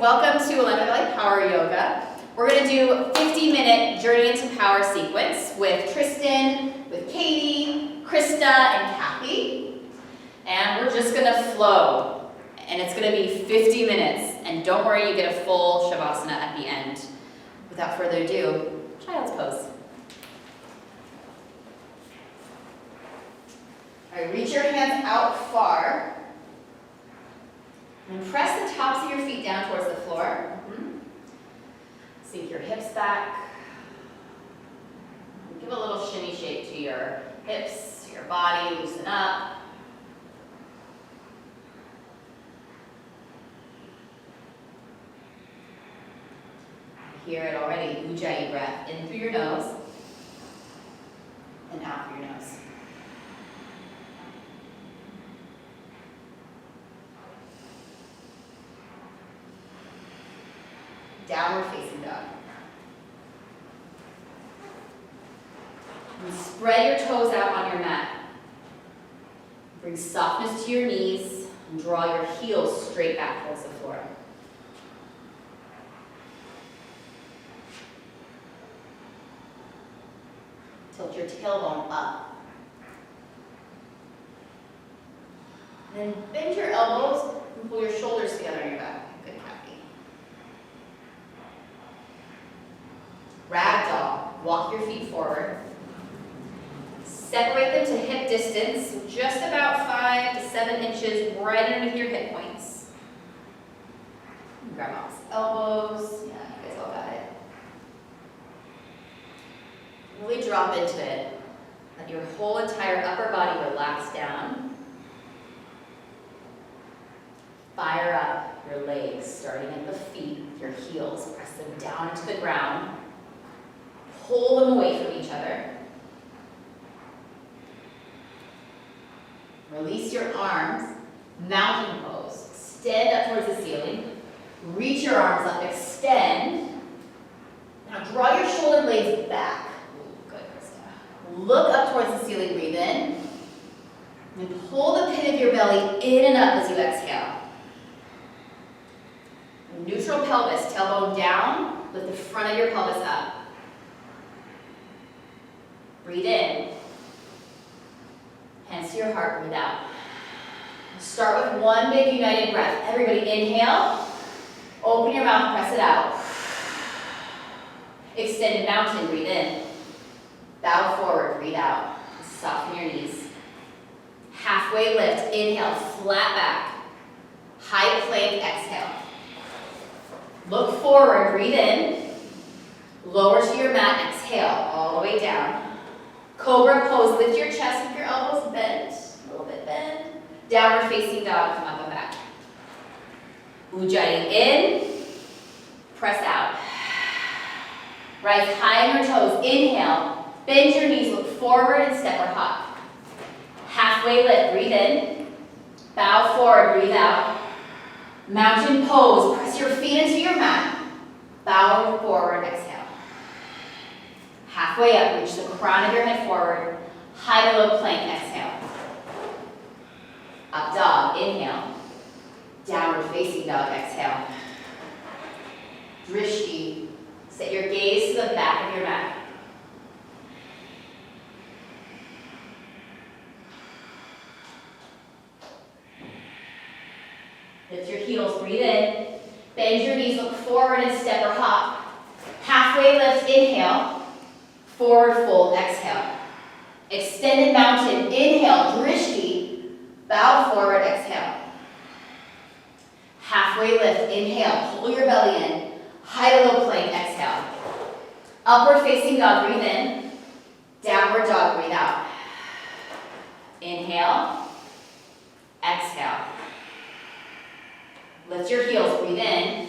welcome to Willamette Valley Power Yoga. We're going to do a 50-minute journey into power sequence with Trishten, with Katie, Krista, and Kathy. And we're just going to flow. And it's going to be 50 minutes. And don't worry, you get a full Savasana at the end. Without further ado, child's pose. All right, reach your hands out far. And press the tops of your feet down towards the floor. Sink your hips back. Give a little shimmy shake to your hips, to your body, loosen up. I hear it already, Ujjayi breath. In through your nose and out through your nose. Downward facing dog. And spread your toes out on your mat. Bring softness to your knees and draw your heels straight back towards the floor. Tilt your tailbone up. And then bend your elbows and pull your shoulders together on your back. Good, Kathy. Ragdoll. Walk your feet forward. Separate them to hip distance, just about 5 to 7 inches right underneath your hip points. Grab off elbows. Yeah, you guys all got it. Really drop into it. Let your whole entire upper body relax down. Fire up your legs, starting at the feet, your heels. Press them down into the ground. Pull them away from each other. Release your arms, mountain pose. Extend up towards the ceiling. Reach your arms up, extend. Now draw your shoulder blades back. Good, Krista. Look up towards the ceiling, breathe in. And pull the pit of your belly in and up as you exhale. Neutral pelvis, tailbone down, lift the front of your pelvis up. Breathe in. Hands to your heart, breathe out. Start with one big united breath. Everybody inhale. Open your mouth, press it out. Extended mountain, breathe in. Bow forward, breathe out. Soften your knees. Halfway lift, inhale, flat back. High plank, exhale. Look forward, breathe in. Lower to your mat, exhale, all the way down. Cobra pose, lift your chest with your elbows bent, a little bit bent. Downward facing dog, come up and back. Ujjayi in, press out. Rise high on your toes, inhale, bend your knees, look forward and step or hop. Halfway lift, breathe in. Bow forward, breathe out. Mountain pose, press your feet into your mat. Bow forward, exhale. Halfway up, reach the crown of your head forward. High to low plank, exhale. Up dog, inhale. Downward facing dog, exhale. Drishti, set your gaze to the back of your mat. Lift your heels, breathe in. Bend your knees, look forward and step or hop. Halfway lift, inhale. Forward fold, exhale. Extended mountain, inhale, drishti. Bow forward, exhale. Halfway lift, inhale, pull your belly in. High to low plank, exhale. Upward facing dog, breathe in. Downward dog, breathe out. Inhale, exhale. Lift your heels, breathe in.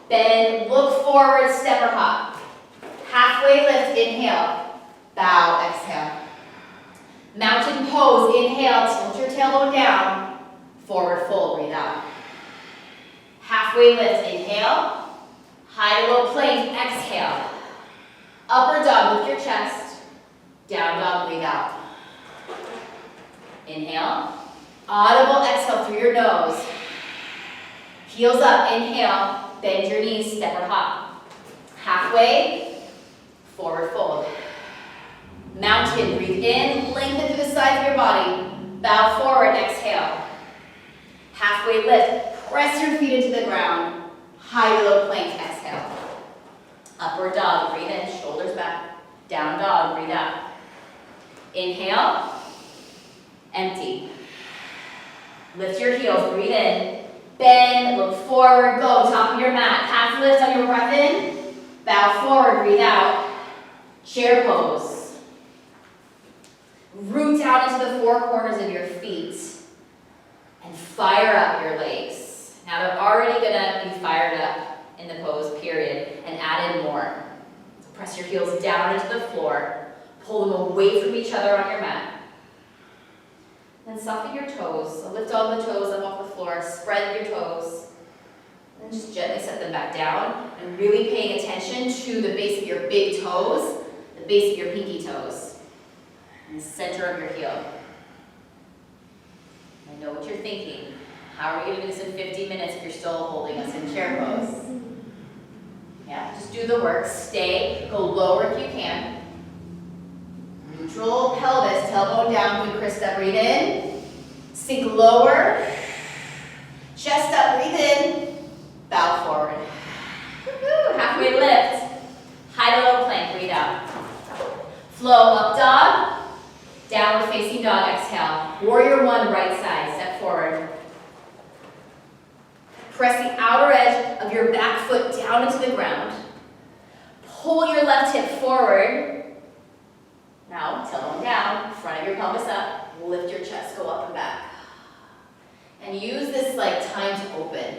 Bend, look forward, step or hop. Halfway lift, inhale, bow, exhale. Mountain pose, inhale, tilt your tailbone down. Forward fold, breathe out. Halfway lift, inhale. High to low plank, exhale. Upward dog, lift your chest. Down dog, breathe out. Inhale. Audible exhale through your nose. Heels up, inhale. bend your knees, step or hop. Halfway, forward fold. Mountain, breathe in, lengthen through the sides of your body. Bow forward, exhale. Halfway lift, press your feet into the ground. High to low plank, exhale. Upward dog, breathe in, shoulders back. Down dog, breathe out. Inhale, empty. Lift your heels, breathe in. Bend, look forward, go, top of your mat. Half lift on your breath in. Bow forward, breathe out. Chair pose. Root down into the four corners of your feet. And fire up your legs. Now they're already gonna be fired up in the pose, period. And add in more. So press your heels down into the floor. Pull them away from each other on your mat. Then soften your toes. So lift all the toes up off the floor. Spread your toes. And just gently set them back down. And really paying attention to the base of your big toes, the base of your pinky toes, and the center of your heel. I know what you're thinking. How are we going to do this in 50 minutes if you're still holding us in chair pose? Yeah, just do the work. Stay. Go lower if you can. Neutral pelvis, tailbone down. Good, Krista. Breathe in. Sink lower. Chest up. Breathe in. Bow forward. Woo-hoo. Halfway lift. High to low plank. Breathe out. Flow up dog. Downward facing dog. Exhale. Warrior one, right side. Step forward. Press the outer edge of your back foot down into the ground. Pull your left hip forward. Now, tailbone down, front of your pelvis up, lift your chest, go up and back. And use this like time to open.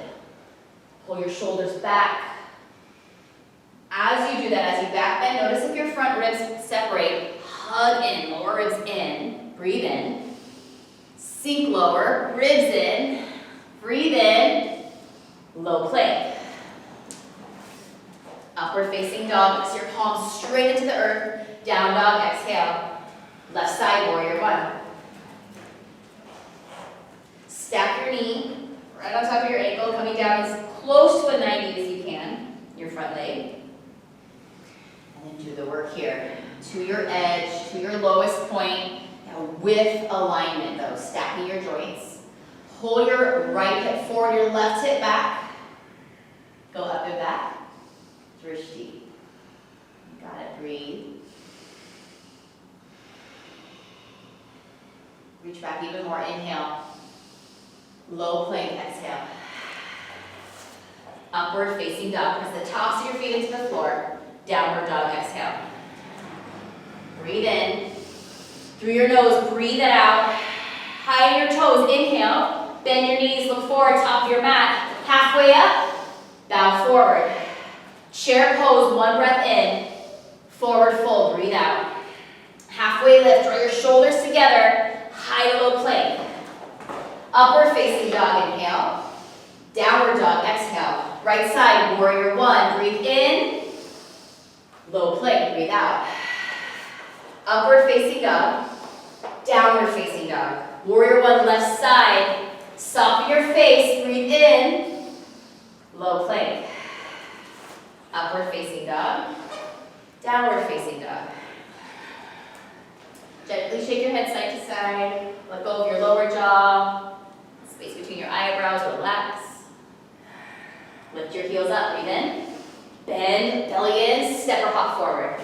Pull your shoulders back. As you do that, as you back bend, notice if your front ribs separate. Hug in, lower ribs in, breathe in. Sink lower, ribs in, breathe in, low plank. Upward facing dog, press your palms straight into the earth. Down dog, exhale. Left side, warrior one. Stack your knee right on top of your ankle, coming down as close to a 90 as you can, your front leg. And then do the work here. To your edge, to your lowest point, now with alignment though, stacking your joints. Pull your right hip forward, your left hip back. Go up and back. Trishten. Got it, breathe. Reach back even more, inhale. Low plank, exhale. Upward facing dog, press the tops of your feet into the floor. Downward dog, exhale. Breathe in. Through your nose, breathe it out. High in your toes, inhale. Bend your knees, look forward, top of your mat. Halfway up, bow forward. Chair pose, one breath in. Forward fold, breathe out. Halfway lift, draw your shoulders together. High to low plank. Upward facing dog, inhale. Downward dog, exhale. Right side, warrior one, breathe in. Low plank, breathe out. Upward facing dog. Downward facing dog. Warrior one, left side. Soften your face, breathe in. Low plank. Upward facing dog. Downward facing dog. Gently shake your head side to side. Let go of your lower jaw. Space between your eyebrows, relax. Lift your heels up, breathe in. Bend, belly in, step or hop forward.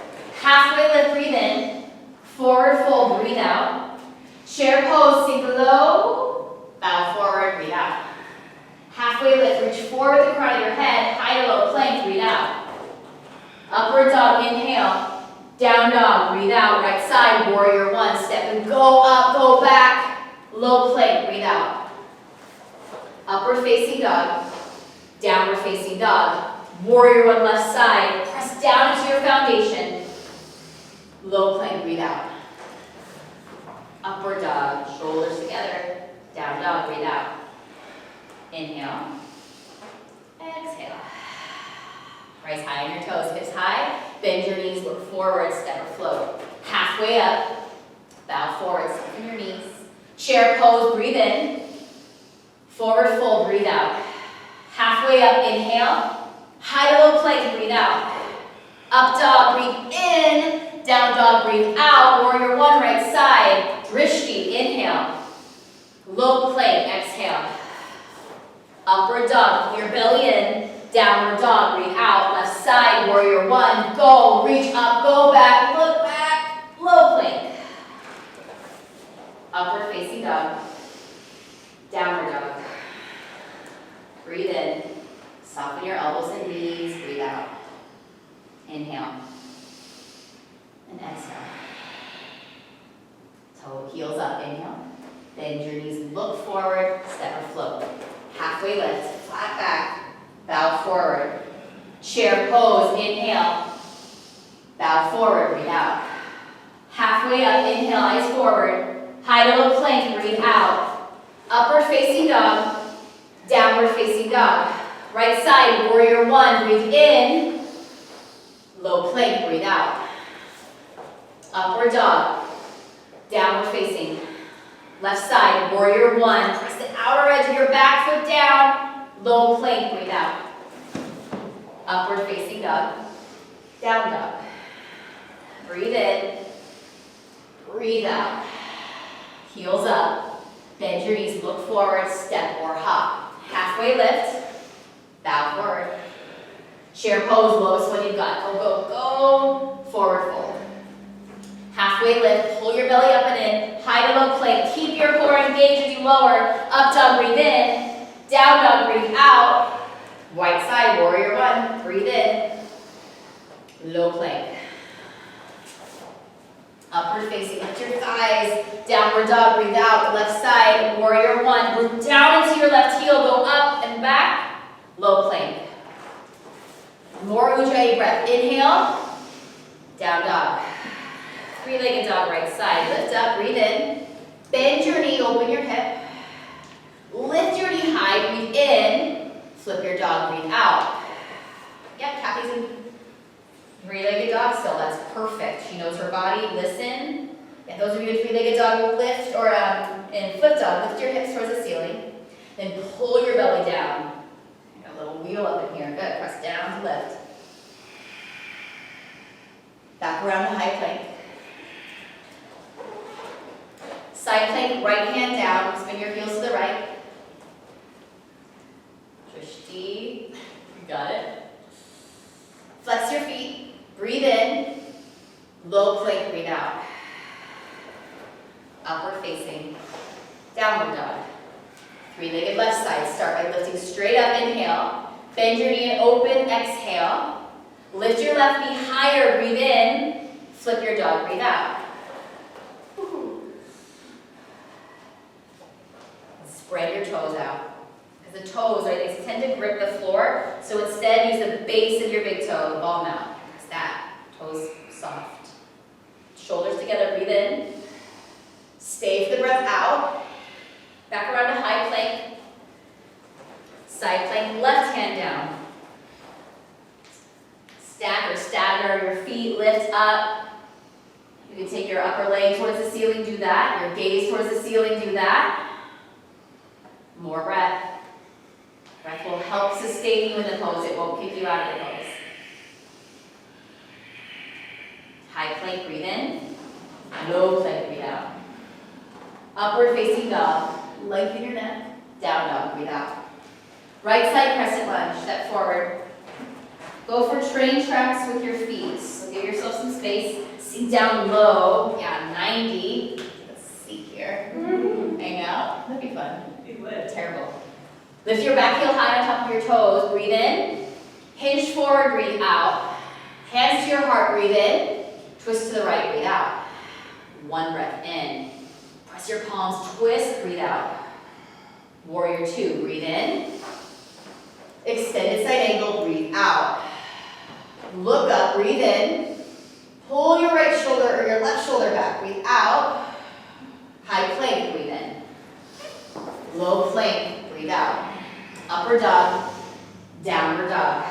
Halfway lift, breathe in. Forward fold, breathe out. Chair pose, sink low. Bow forward, breathe out. Halfway lift, reach forward the crown of your head. High to low plank, breathe out. Upward dog, inhale. Down dog, breathe out. Right side, warrior one. Step and go up, go back. Low plank, breathe out. Upward facing dog. Downward facing dog. Warrior one, left side. Press down into your foundation. Low plank, breathe out. Upward dog, shoulders together. Down dog, breathe out. Inhale. Exhale. Rise high on your toes, hips high. Bend your knees, look forward, step or float. Halfway up, bow forward, soften your knees. Chair pose, breathe in. Forward fold, breathe out. Halfway up, inhale. High to low plank, breathe out. Up dog, breathe in. Down dog, breathe out. Warrior one, right side. Trishten, inhale. Low plank, exhale. Upward dog, pull your belly in. Downward dog, breathe out. Left side, warrior one. Go, reach up, go back, look back. Low plank. Upward facing dog. Downward dog. Breathe in. Soften your elbows and knees. Breathe out. Inhale. And exhale. Toe heels up. Inhale. Bend your knees. Look forward. Step or float. Halfway lift. Flat back. Bow forward. Chair pose. Inhale. Bow forward. Breathe out. Halfway up. Inhale. Eyes forward. High to low plank. Breathe out. Upward facing dog. Downward facing dog. Right side, warrior one, breathe in. Low plank, breathe out. Upward dog. Downward facing. Left side, warrior one. Press the outer edge of your back foot down. Low plank, breathe out. Upward facing dog. Down dog. Breathe in. Breathe out. Heels up. Bend your knees, look forward, step or hop. Halfway lift. Bow forward. Chair pose, lowest one you've got. Go, go, go. Forward fold. Halfway lift, pull your belly up and in. High to low plank. Keep your core engaged as you lower. Up dog, breathe in. Down dog, breathe out. Right side, warrior one. Breathe in. Low plank. Upward facing, lift your thighs. Downward dog, breathe out. Left side, warrior one. Move down into your left heel. Go up and back. Low plank. More ujjayi breath. Inhale. Down dog. Three-legged dog, right side. Lift up, breathe in. Bend your knee, open your hip. Lift your knee high, breathe in. Flip your dog, breathe out. Yep, Kathy's in three-legged dog still. That's perfect. She knows her body. Listen. And those of you in three-legged dog, lift, or in flip dog, lift your hips towards the ceiling. Then pull your belly down. A little wheel up in here. Good. Press down to lift. Back around to high plank. Side plank, right hand down. Spin your heels to the right. Trishten. You got it. Flex your feet. Breathe in. Low plank, breathe out. Upward facing. Downward dog. Three-legged left side. Start by lifting straight up. Inhale. Bend your knee and open. Exhale. Lift your left knee higher. Breathe in. Flip your dog. Breathe out. Spread your toes out. Because the toes, right, they tend to grip the floor. So instead, use the base of your big toe, the ball mount. Press that. Toes soft. Shoulders together. Breathe in. Stay for the breath out. Back around to high plank. Side plank, left hand down. Stack or stagger your feet, lift up. You can take your upper leg towards the ceiling, do that. Your gaze towards the ceiling, do that. More breath. Breath will help sustain you in the pose. It won't kick you out of the pose. High plank, breathe in. Low plank, breathe out. Upward facing dog. Lengthen your neck. Down dog, breathe out. Right side crescent lunge, step forward. Go for train tracks with your feet. So give yourself some space. Sink down low. Yeah, 90. Let's see here. Hang out. That'd be fun. It would. Terrible. Lift your back heel high on top of your toes. Breathe in. Hinge forward, breathe out. Hands to your heart, breathe in. Twist to the right, breathe out. One breath in. Press your palms, twist, breathe out. Warrior two, breathe in. Extended side angle, breathe out. Look up, breathe in. Pull your right shoulder or your left shoulder back, breathe out. High plank, breathe in. Low plank, breathe out. Upward dog, downward dog.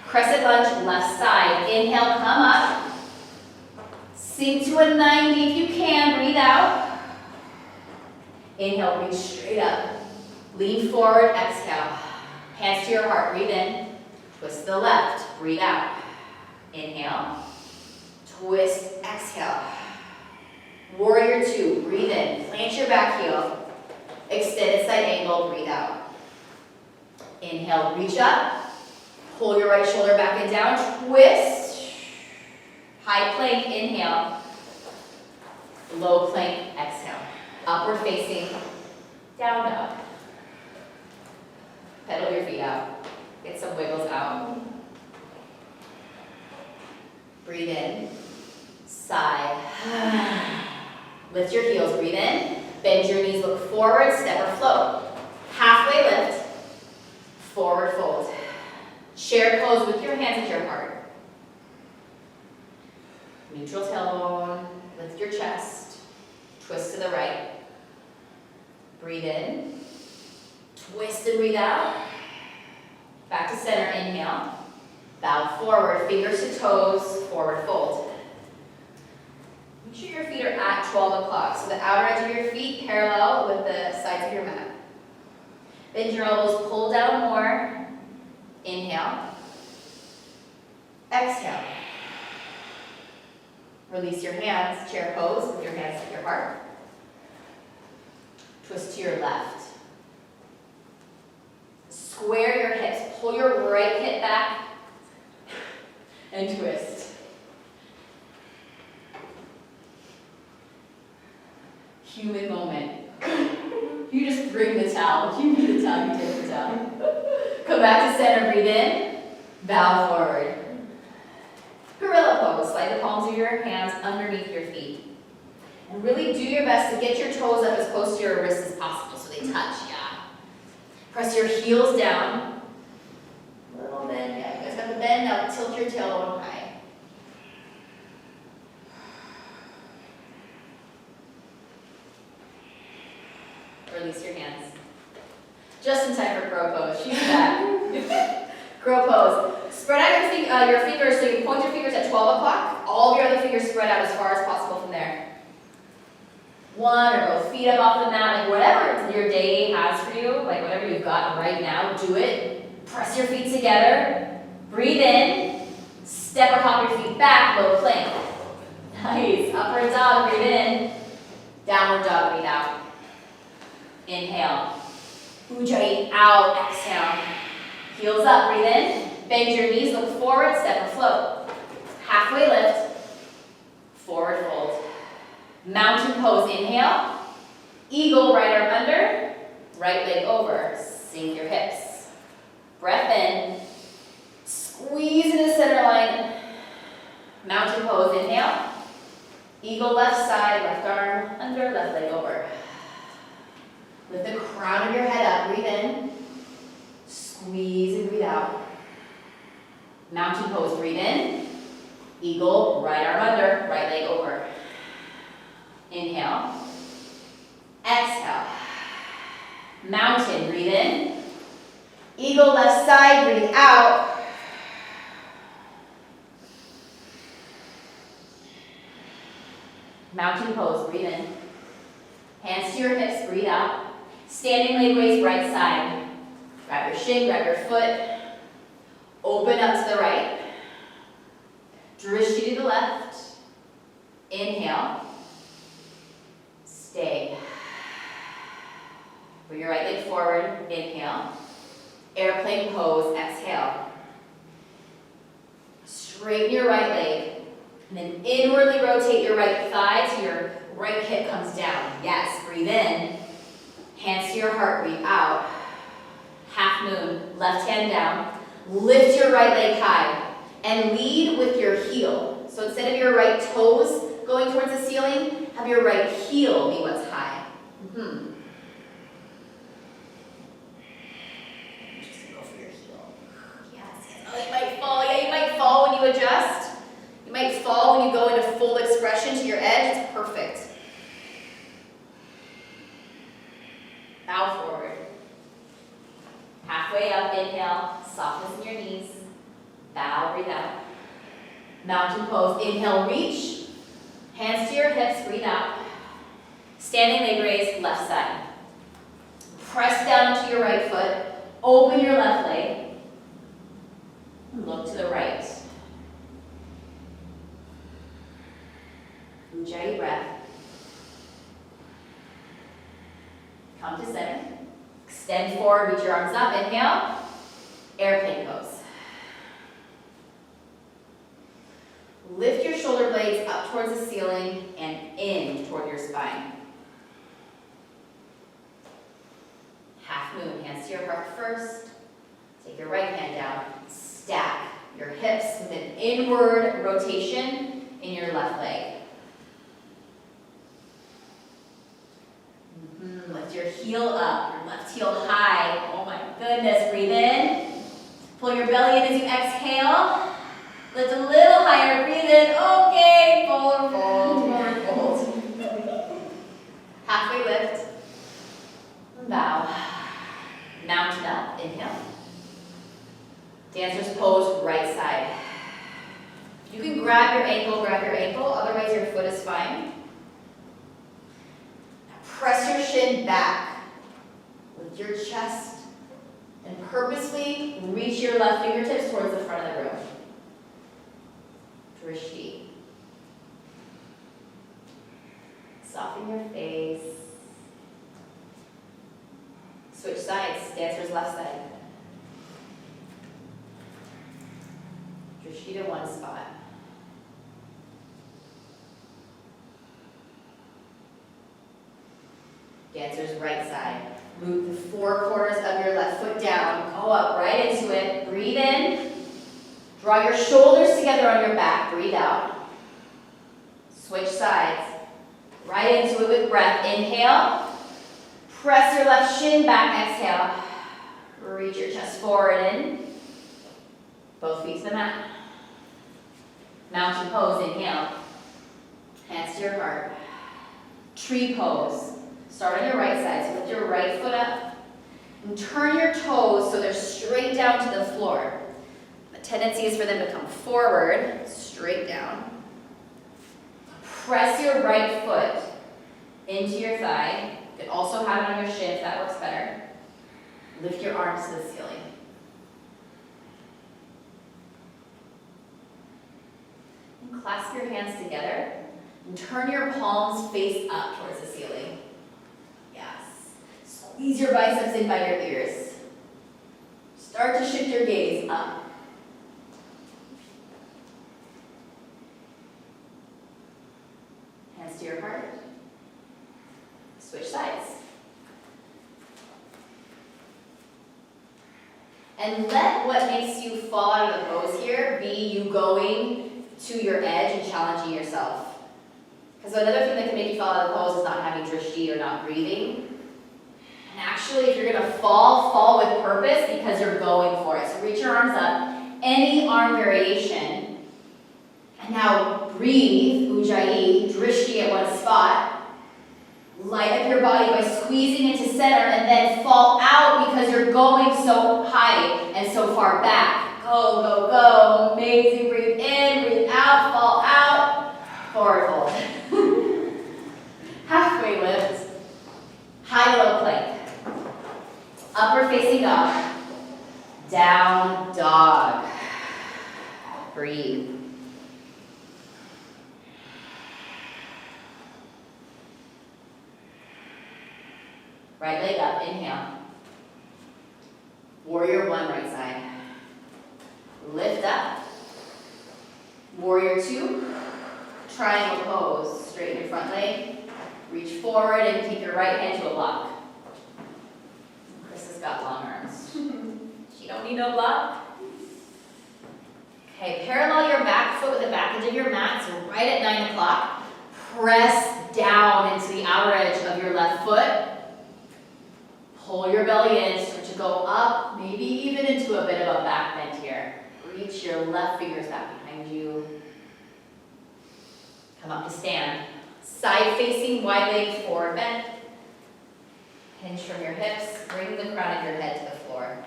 Crescent lunge, left side. Inhale, come up. Sink to a 90 if you can, breathe out. Inhale, reach straight up. Lean forward, exhale. Hands to your heart, breathe in. Twist to the left, breathe out. Inhale, twist, exhale. Warrior two, breathe in, plant your back heel, extended side angle, breathe out. Inhale, reach up, pull your right shoulder back and down, twist, high plank, inhale, low plank, exhale. Upward facing, down dog. Pedal your feet out, get some wiggles out. Breathe in, side. Lift your heels, breathe in. Bend your knees, look forward, step or float. Halfway lift, forward fold. Shared pose with your hands at your heart. Neutral tailbone, lift your chest. Twist to the right. Breathe in. Twist and breathe out. Back to center, inhale. Bow forward, fingers to toes, forward fold. Make sure your feet are at 12 o'clock, so the outer edge of your feet parallel with the sides of your mat. Bend your elbows, pull down more. Inhale. Exhale. Release your hands, chair pose with your hands at your heart. Twist to your left. Square your hips, pull your right hip back and twist. Human moment. You just bring the towel. You need the towel, you take the towel. Come back to center, breathe in, bow forward. Gorilla pose, slide the palms of your hands underneath your feet. And really do your best to get your toes up as close to your wrists as possible so they touch, yeah. Press your heels down. A little bend, yeah, you guys got the bend, now tilt your tailbone high. Release your hands. Just in time for crow pose. She's back. Crow pose. Spread out your fingers, so you point your fingers at 12 o'clock. All of your other fingers spread out as far as possible from there. One or both feet up off the mat, like whatever your day has for you, like whatever you've got right now, do it. Press your feet together. Breathe in. Step or hop your feet back, low plank. Nice. Upward dog, breathe in. Downward dog, breathe out. Inhale. Ujjayi out, exhale. Heels up, breathe in. Bend your knees, look forward, step or float. Halfway lift. Forward fold. Mountain pose, inhale. Eagle, right arm under. Right leg over. Sink your hips. Breath in. Squeeze into center line. Mountain pose, inhale. Eagle left side, left arm under, left leg over. Lift the crown of your head up, breathe in. Squeeze and breathe out. Mountain pose, breathe in. Eagle, right arm under, right leg over. Inhale. Exhale. Mountain, breathe in. Eagle left side, breathe out. Mountain pose, breathe in. Hands to your hips, breathe out. Standing leg raise, right side. Grab your shin, grab your foot. Open up to the right. Drishti to the left. Inhale. Stay. Bring your right leg forward. Inhale. Airplane pose. Exhale. Straighten your right leg. And then inwardly rotate your right thigh so your right hip comes down. Yes, breathe in. Hands to your heart, breathe out. Half moon, left hand down. Lift your right leg high and lead with your heel. So instead of your right toes going towards the ceiling, have your right heel be what's high. Just go for your heel. Yes. Oh, you might fall. Yeah, you might fall when you adjust. You might fall when you go into full expression to your edge. It's perfect. Bow forward. Halfway up, inhale, softness in your knees. Bow, breathe out. Mountain pose, inhale, reach. Hands to your hips, breathe out. Standing leg raise, left side. Press down to your right foot. Open your left leg. Look to the right. Ujjayi breath. Come to center. Extend forward, reach your arms up. Inhale. Airplane pose. Lift your shoulder blades up towards the ceiling and in toward your spine. Half moon, hands to your heart first. Take your right hand down. Stack your hips with an inward rotation in your left leg. Lift your heel up, your left heel high. Oh my goodness, breathe in. Pull your belly in as you exhale. Lift a little higher, breathe in. Okay, forward fold, forward fold. Halfway lift. Bow. Mountain up, inhale. Dancer's pose, right side. You can grab your ankle, otherwise your foot is fine. Press your shin back with your chest and purposely reach your left fingertips towards the front of the room. Trishten. Soften your face. Switch sides, dancer's left side. Trishten to one spot. Dancer's right side. Root the four corners of your left foot down. Go up right into it. Breathe in. Draw your shoulders together on your back. Breathe out. Switch sides. Right into it with breath. Inhale. Press your left shin back. Exhale. Reach your chest forward in. Both feet to the mat. Mountain pose. Inhale. Hands to your heart. Tree pose. Start on your right side, so lift your right foot up and turn your toes so they're straight down to the floor. The tendency is for them to come forward, straight down. Press your right foot into your thigh. You can also have it on your shin if that works better. Lift your arms to the ceiling. And clasp your hands together and turn your palms face up towards the ceiling. Squeeze your biceps in by your ears. Start to shift your gaze up. Hands to your heart. Switch sides. And let what makes you fall out of the pose here be you going to your edge and challenging yourself. Because another thing that can make you fall out of the pose is not having drishti or not breathing. And actually, if you're going to fall with purpose because you're going for it. So reach your arms up, any arm variation. And now breathe, Ujjayi, drishti at one spot. Light up your body by squeezing into center and then fall out because you're going so high and so far back. Go, go, go. Amazing. Breathe in, breathe out, fall out. Forward fold. Halfway lift. High low plank. Upward facing dog. Down dog. Breathe. Right leg up, inhale. Warrior one, right side. Lift up. Warrior two. Triangle pose. Straighten your front leg. Reach forward and keep your right hand to a block. Krista's got long arms. She don't need no block. Okay, parallel your back foot with the back edge of your mat. So right at 9 o'clock, press down into the outer edge of your left foot. Pull your belly in, start to go up, maybe even into a bit of a back bend here. Reach your left fingers back behind you. Come up to stand. Side facing, wide leg forward bend. Hinge from your hips, bring the crown of your head to the floor.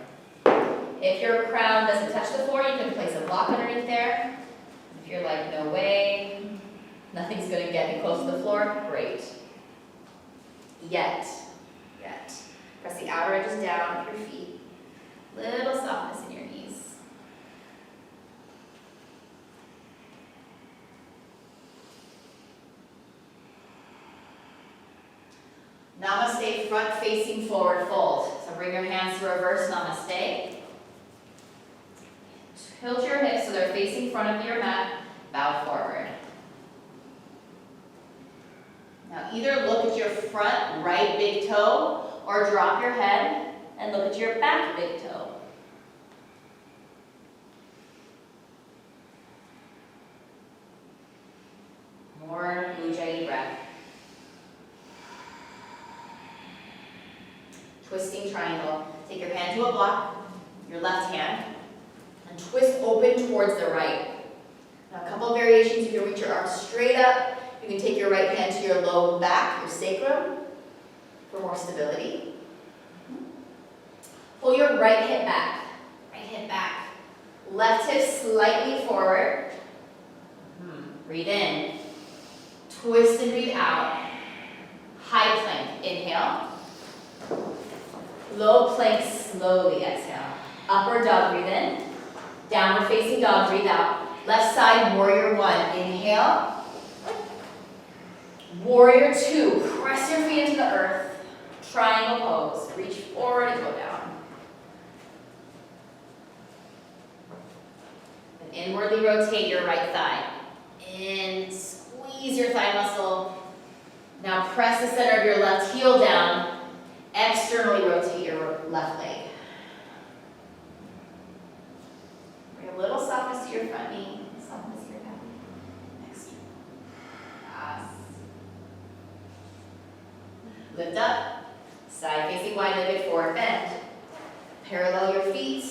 If your crown doesn't touch the floor, you can place a block underneath there. If you're like, no way, nothing's gonna get me close to the floor, great. Yet. Press the outer edges down with your feet. Little softness in your knees. front facing forward fold. So bring your hands to reverse namaste. Tilt your hips so they're facing front of your mat, bow forward. Now either look at your front right big toe or drop your head and look at your back big toe. More Ujjayi breath. Twisting triangle. Take your hand to a block, your left hand, and twist open towards the right. Now a couple of variations, you can reach your arms straight up. You can take your right hand to your low back, your sacrum, for more stability. Pull your right hip back. Right hip back. Left hip slightly forward. Breathe in. Twist and breathe out. High plank. Inhale. Low plank, slowly exhale. Upward dog, breathe in. Downward facing dog, breathe out. Left side, warrior one. Inhale. Warrior two. Press your feet into the earth. Triangle pose. Reach forward and go down. And inwardly rotate your right thigh. In, squeeze your thigh muscle. Now press the center of your left heel down. Externally rotate your left leg. Bring a little softness to your front knee, softness to your back. Next. Yes. Lift up. Side facing wide legged forward bend. Parallel your feet.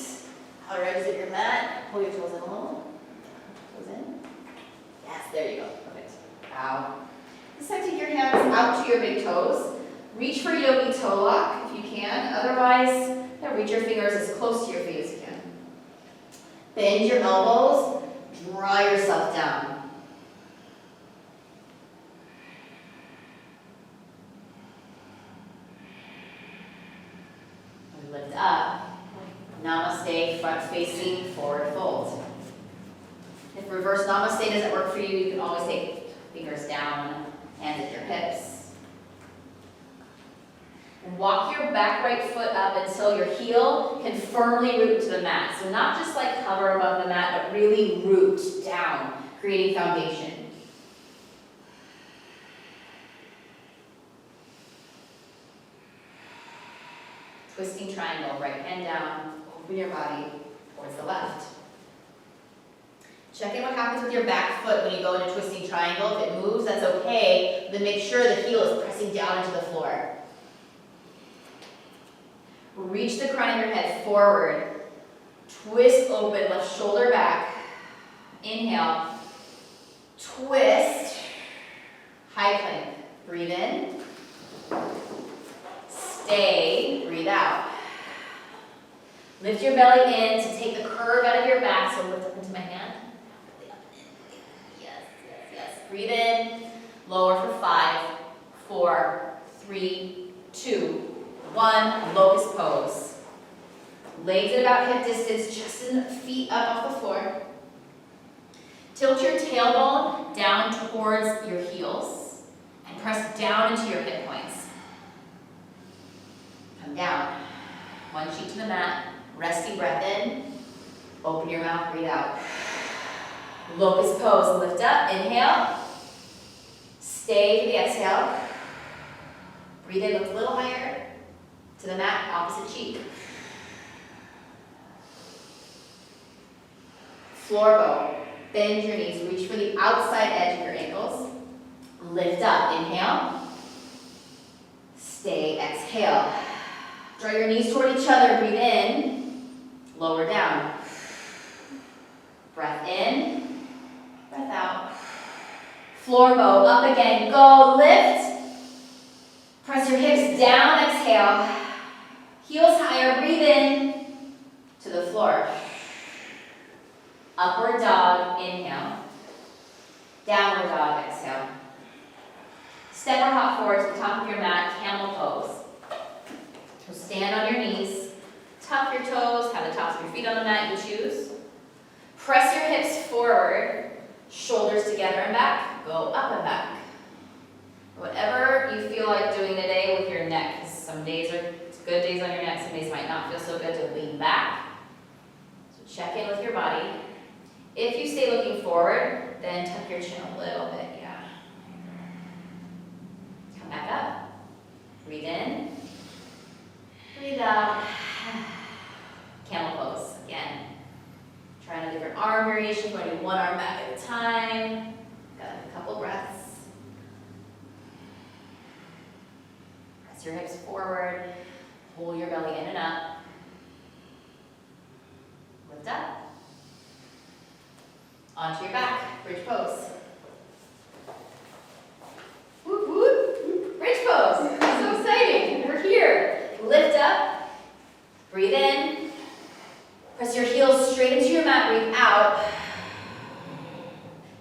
Outer edges of your mat. Pull your toes in a little. Toes in. Yes, there you go. Perfect. Bow. This time take your hands out to your big toes. Reach for yogi toe lock if you can. Otherwise, reach your fingers as close to your feet as you can. Bend your elbows. Draw yourself down. And lift up. Namaste, front facing, forward fold. If reverse namaste doesn't work for you, you can always take fingers down, hands at your hips. And walk your back right foot up until your heel can firmly root to the mat. So not just like hover above the mat, but really root down, creating foundation. Twisting triangle, right hand down, open your body towards the left. Check in what happens with your back foot when you go into twisting triangle. If it moves, that's okay. Then make sure the heel is pressing down into the floor. Reach the crown of your head forward. Twist open, left shoulder back. Inhale. Twist. High plank. Breathe in. Stay. Breathe out. Lift your belly in to take the curve out of your back. So lift up into my hand. Yes, yes, yes. Breathe in. Lower for 5, 4, 3, 2, 1, locust pose. Legs at about hip distance, just in feet up off the floor. Tilt your tailbone down towards your heels and press down into your hip points. Come down. One cheek to the mat. Resting breath in. Open your mouth, breathe out. Locust pose, lift up, inhale. Stay for the exhale. Breathe in, lift a little higher. To the mat, opposite cheek. Floor bow. Bend your knees. Reach for the outside edge of your ankles. Lift up. Inhale. Stay. Exhale. Draw your knees toward each other. Breathe in. Lower down. Breath in. Breath out. Floor bow. Up again. Go. Lift. Press your hips down. Exhale. Heels higher, breathe in to the floor. Upward dog, inhale. Downward dog, exhale. Step or hop forward to the top of your mat, camel pose. So stand on your knees, tuck your toes, have the tops of your feet on the mat, you choose. Press your hips forward, shoulders together and back, go up and back. Whatever you feel like doing today with your neck, Some days are good days on your neck, some days might not feel so good to lean back. So check in with your body. If you stay looking forward, then tuck your chin a little bit, yeah. Come back up. Breathe in. Breathe out. Camel pose again. Trying a different arm variation, going one arm back at a time. Got a couple breaths. Press your hips forward. Pull your belly in and up. Lift up. Onto your back, bridge pose. Whoop, whoop. Bridge pose. So exciting. We're here. Lift up. Breathe in. Press your heels straight into your mat. Breathe out.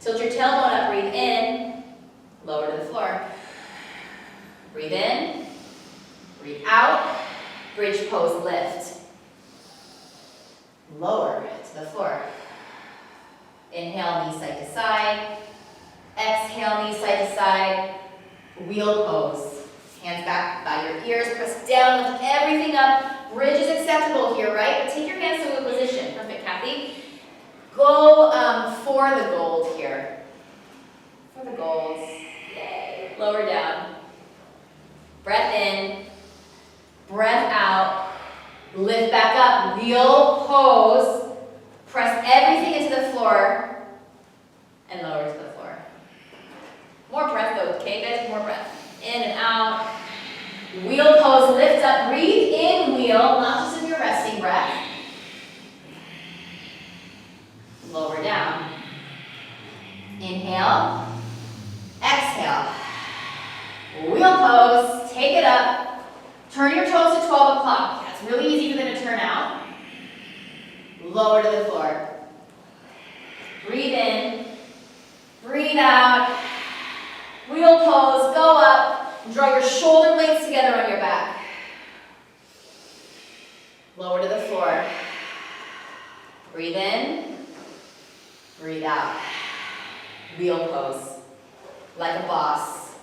Tilt your tailbone up. Breathe in. Lower to the floor. Breathe in. Breathe out. Bridge pose. Lift. Lower to the floor. Inhale, knees side to side. Exhale, knees side to side. Wheel pose. Hands back by your ears. Press down, lift everything up. Bridge is acceptable here, right? But take your hands to a position. Perfect, Kathy. Go for the gold here. For the golds. Yay. Lower down. Breath in. Breath out. Lift back up. Wheel pose. Press everything into the floor and lower to the floor. More breath though, okay guys? More breath. In and out. Wheel pose, lift up, breathe in wheel, not just in your resting breath. Lower down. Inhale. Exhale. Wheel pose, take it up. Turn your toes to 12 o'clock. That's really easy for them to turn out. Lower to the floor. Breathe in. Breathe out. Wheel pose. Go up. Draw your shoulder blades together on your back. Lower to the floor. Breathe in. Breathe out. Wheel pose. Like a boss.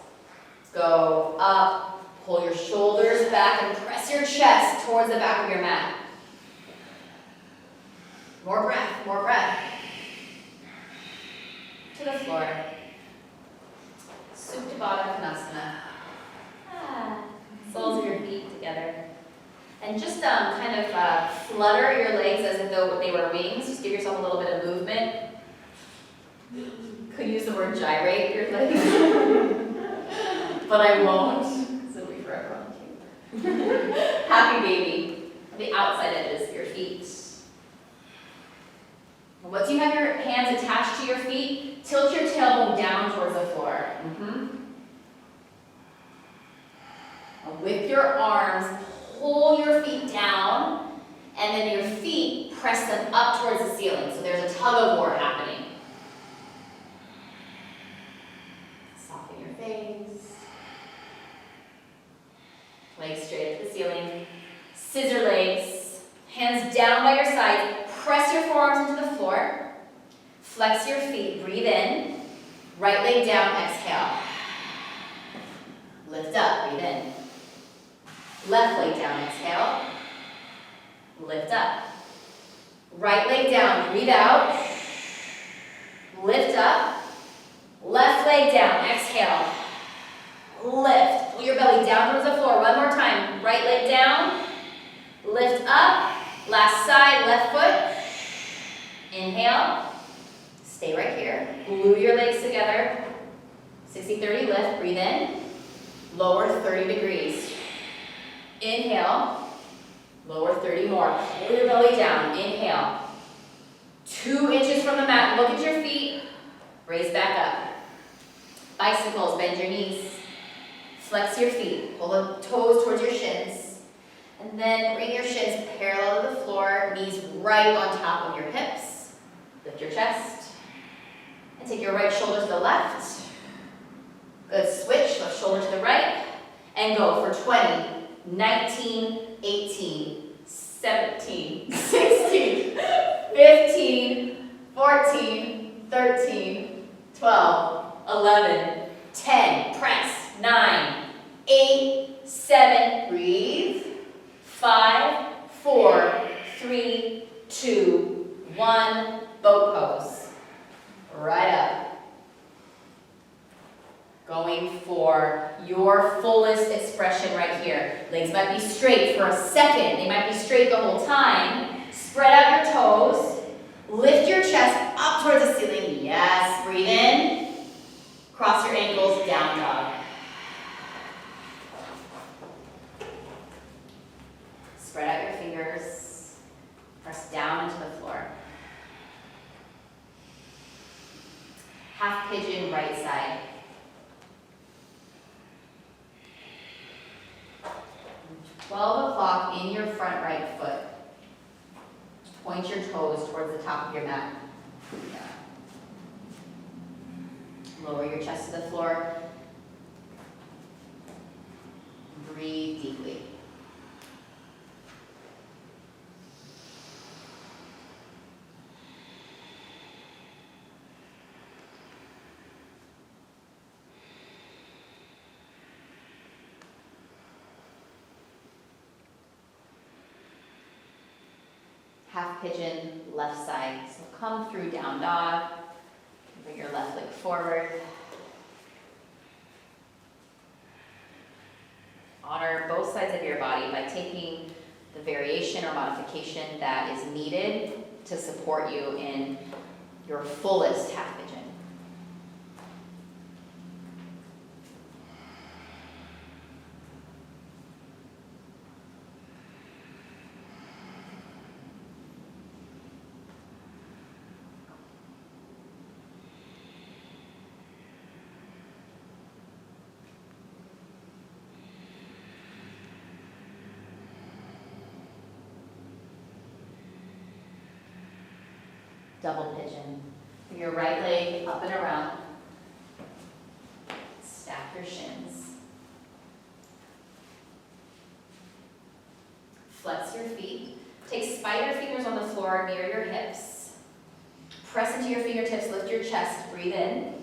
Go up. Pull your shoulders back and press your chest towards the back of your mat. More breath, more breath. To the floor. Supine Konasana. Soles of your feet together. And just kind of flutter your legs as if though they were wings. Just give yourself a little bit of movement. Could use the word gyrate your legs. But I won't. It'll be forever on cue. Happy baby. The outside edges of your feet. Once you have your hands attached to your feet, tilt your tailbone down towards the floor. And with your arms, pull your feet down, and then your feet press them up towards the ceiling. So there's a tug of war happening. Soften your face. Legs straight up to the ceiling. Scissor legs. Hands down by your sides. Press your forearms into the floor. Flex your feet. Breathe in. Right leg down. Exhale. Lift up. Breathe in. Left leg down. Exhale. Lift up. Right leg down. Breathe out. Lift up. Left leg down. Exhale. Lift. Pull your belly down towards the floor. One more time. Right leg down. Lift up. Last side, left foot. Inhale. Stay right here. Glue your legs together. 60-30 lift. Breathe in. Lower 30 degrees. Inhale. Lower 30 more. Pull your belly down. Inhale. 2 inches from the mat. Look at your feet. Raise back up. Bicycles. Bend your knees. Flex your feet. Pull the toes towards your shins. And then bring your shins parallel to the floor, knees right on top of your hips. Lift your chest. And take your right shoulder to the left. Good, switch, left shoulder to the right. And go for 20, 19, 18, 17, 16, 15, 14, 13, 12, 11, 10. Press. 9, 8, 7, breathe. 5, 4, 3, 2, 1, boat pose. Right up. Going for your fullest expression right here. Legs might be straight for a second. They might be straight the whole time. Spread out your toes. Lift your chest up towards the ceiling. Yes, breathe in. Cross your ankles, down dog. Spread out your fingers. Press down into the floor. Half pigeon, right side. 12 o'clock in your front right foot. Point your toes towards the top of your mat. Yeah. Lower your chest to the floor. Breathe deeply. Half pigeon, left side. So come through down dog. Bring your left leg forward. Honor both sides of your body by taking the variation or modification that is needed to support you in your fullest half pigeon. Double pigeon. Bring your right leg up and around. Stack your shins. Flex your feet. Take spider fingers on the floor near your hips. Press into your fingertips, lift your chest, breathe in.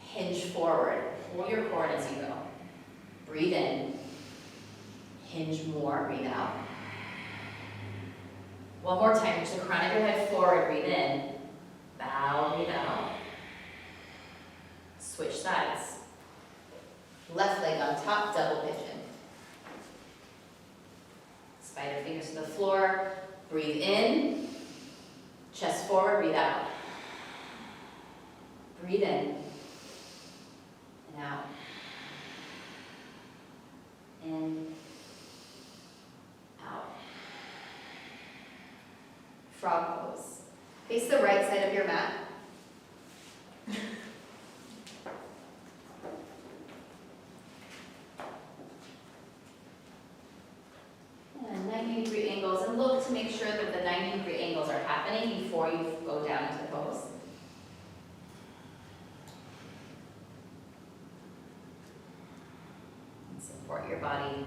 Hinge forward. Pull your core as you go. Breathe in. Hinge more, breathe out. One more time, reach the crown of your head forward, breathe in. Bow, breathe out. Switch sides. Left leg on top, double pigeon. Spider fingers to the floor, breathe in. Chest forward, breathe out. Breathe in. And out. In. Out. Frog pose. Face the right side of your mat. And 90-degree angles, and look to make sure that the 90-degree angles are happening before you go down into the pose. And support your body.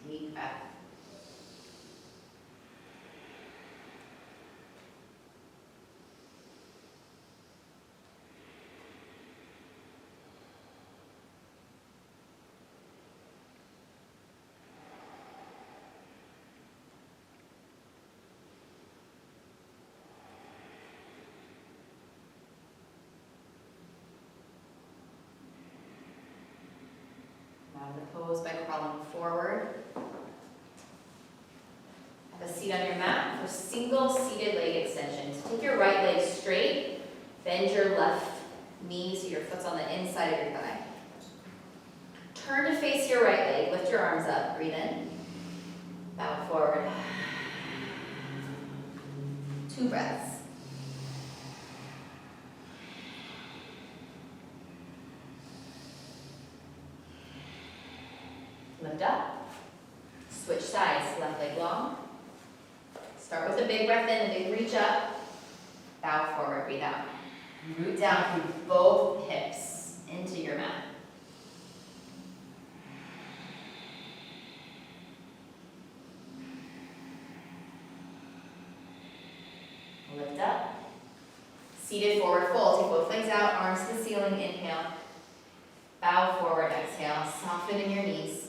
Deep breath. Now the pose by crawling forward. Have a seat on your mat for single seated leg extensions. Take your right leg straight, bend your left knee so your foot's on the inside of your thigh. Turn to face your right leg, lift your arms up, breathe in, bow forward. 2 breaths. Lift up, switch sides, left leg long. Start with a big breath in, a big reach up, bow forward, breathe out. Root down through both hips into your mat. Lift up. Seated forward fold. Take both legs out, arms to the ceiling. Inhale. Bow forward. Exhale. Soften in your knees.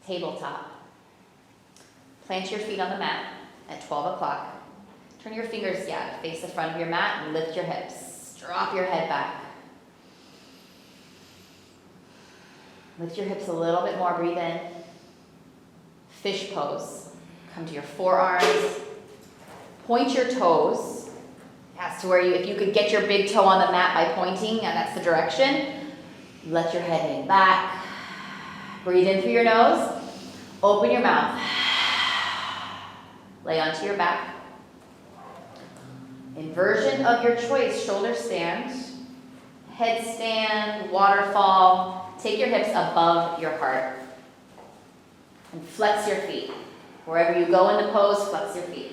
Tabletop. Plant your feet on the mat at 12 o'clock. Turn your fingers to face the front of your mat and lift your hips. Drop your head back. Lift your hips a little bit more. Breathe in. Fish pose. Come to your forearms. Point your toes. That's to where if you could get your big toe on the mat by pointing, and that's the direction. Let your head hang back. Breathe in through your nose. Open your mouth. Lay onto your back. Inversion of your choice. Shoulder stand. Headstand. Waterfall. Take your hips above your heart. And flex your feet. Wherever you go in the pose, flex your feet.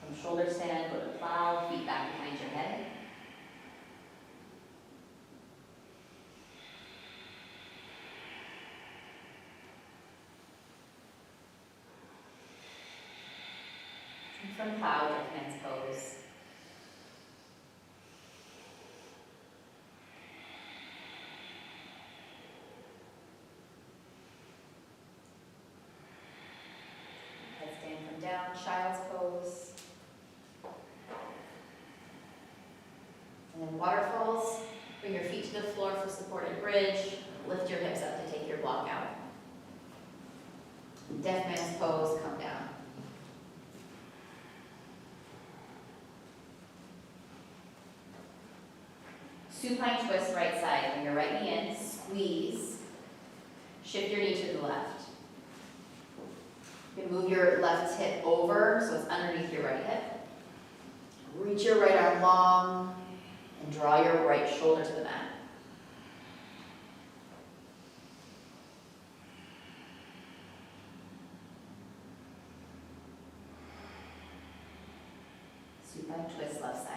From shoulder stand, go to plow, feet back behind your head. And from plow, drift hands pose. Headstand from down, child's pose. And then waterfalls. Bring your feet to the floor for supported bridge. Lift your hips up to take your block out. Deaf man's pose, come down. Supine twist, right side. Bring your right knee in, squeeze. Shift your knee to the left. You can move your left hip over so it's underneath your right hip. Reach your right arm long and draw your right shoulder to the mat. Supine twist, left side.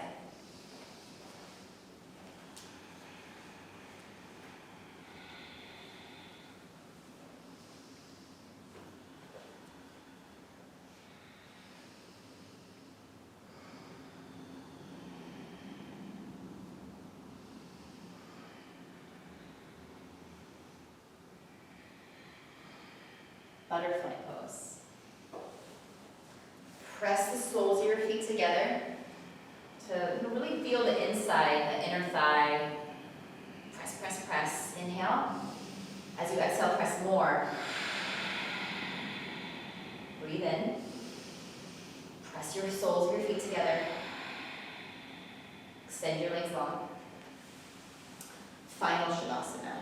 Butterfly pose. Press the soles of your feet together to really feel the inside, the inner thigh. Press, press, press. Inhale. As you exhale, press more. Breathe in. Press your soles of your feet together. Extend your legs long. Final Shavasana.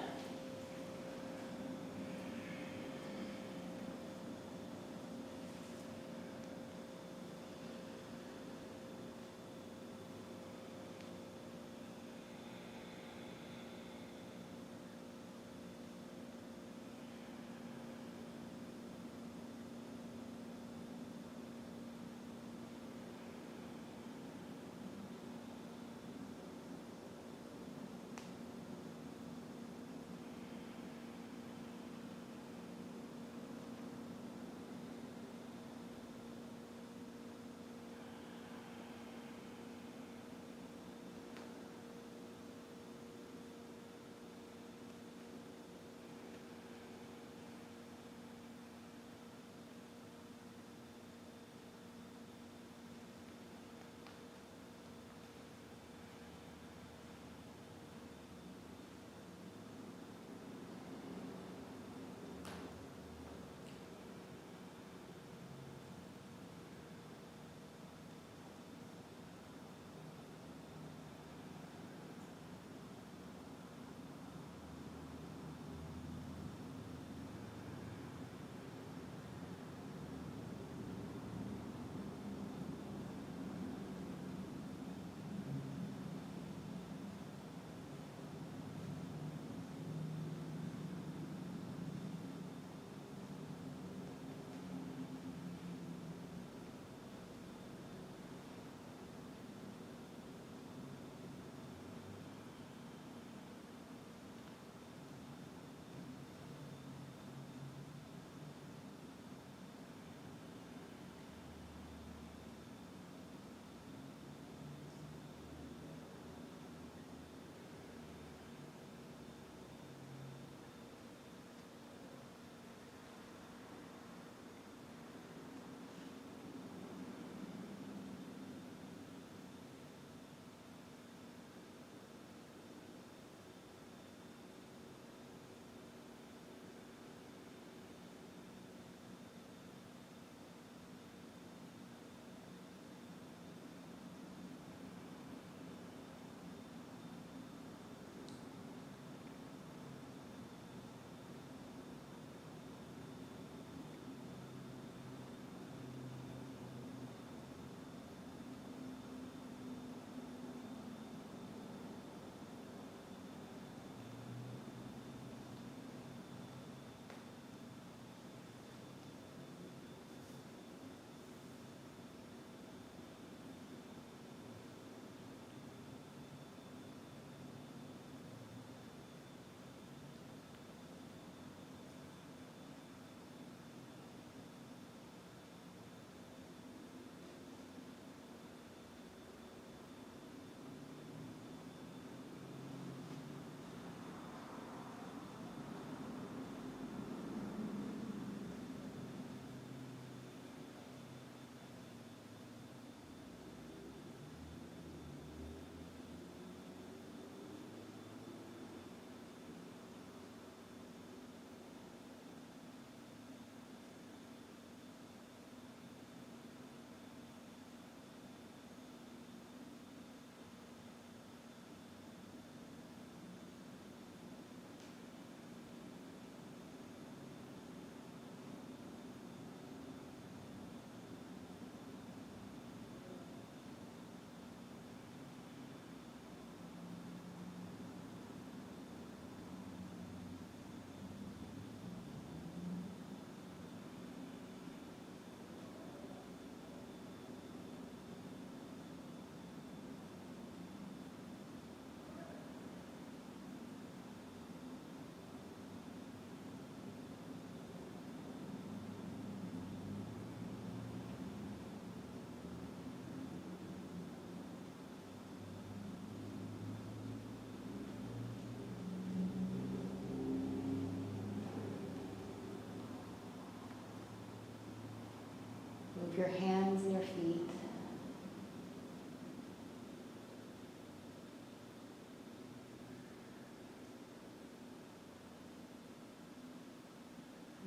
Move your hands and your feet.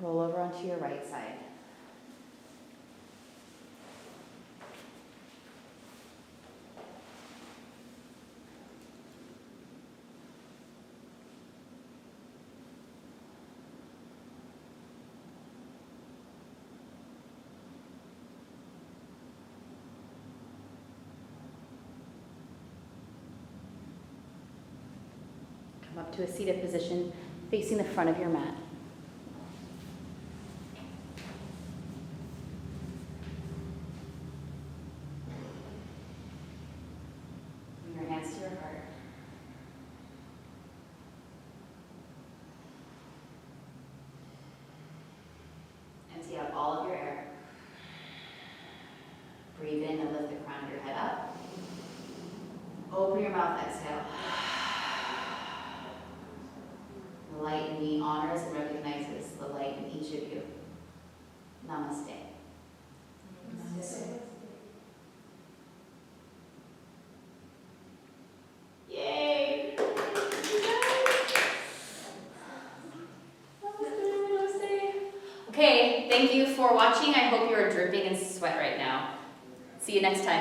Roll over onto your right side. Come up to a seated position facing the front of your mat. Empty out all of your air. Breathe in and lift the crown of your head up. Open your mouth, exhale. The light in me honors and recognizes the light in each of you. Namaste. Namaste. Yay! Okay, thank you for watching. I hope you are dripping in sweat right now. See you next time.